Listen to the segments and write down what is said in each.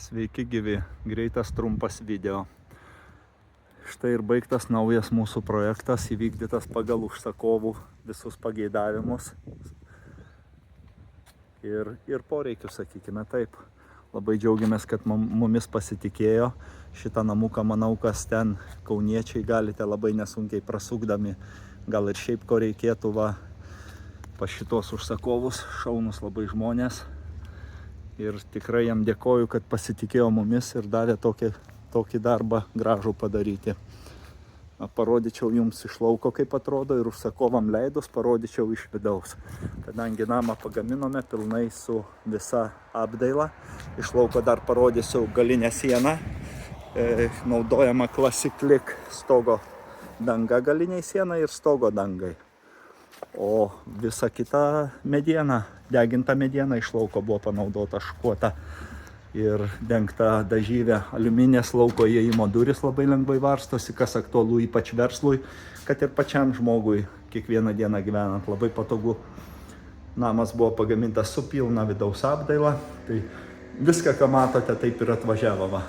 Sveiki gyvi, greitas trumpas video. Štai ir baigtas naujas mūsų projektas, įvykdytas pagal užsakovų visus pageidavimus ir poreikius, sakykime taip. Labai džiaugiamės, kad mumis pasitikėjo. Šitą namuką, manau, kas ten kauniečiai galite labai nesunkiai prasukdami. Gal ir šiaip ko reikėtų, pas šitos užsakovus, šaunus labai žmonės. Ir tikrai jam dėkoju, kad pasitikėjo mumis ir davė tokį darbą gražų padaryti. Parodyčiau jums iš lauko, kaip atrodo, ir užsakovam leidus parodyčiau iš vidaus. Kadangi namą pagaminome pilnai su visa apdaila, iš lauko dar parodysiu galinę sieną. Naudojama Classic Click stogo danga galiniai sienai ir stogo dangai. O visa kita mediena, deginta mediena iš lauko buvo panaudota, šukuota ir dengta dažyvė. Aliuminės lauko įėjimo durys labai lengvai varstosi, kas aktualu ypač verslui, kad ir pačiam žmogui kiekvieną dieną gyvenant labai patogu. Namas buvo pagamintas su pilna vidaus apdaila, tai viską, ką matote, taip ir atvažiavo.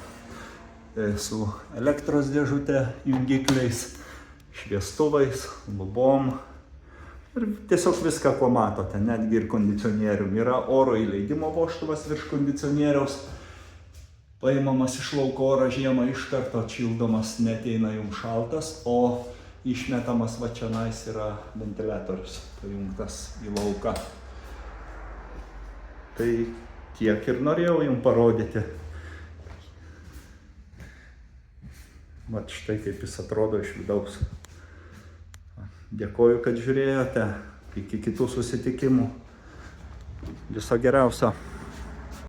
Su elektros dėžute, jungikliais, šviestuvais, lubom. Ir tiesiog viską, ko matote, netgi ir kondicionierium. Yra oro įleidimo vožtuvas virš kondicionieriaus. Paimamas iš lauko orą žiemą iš karto atšildomas, neteina jums šaltas, o išmetamas va čionais yra ventiliatorius pajungtas į lauką. Tai tiek ir norėjau jums parodyti. Vat štai kaip jis atrodo iš vidaus. Dėkoju, kad žiūrėjote. Iki kitų susitikimų. Viso geriausio.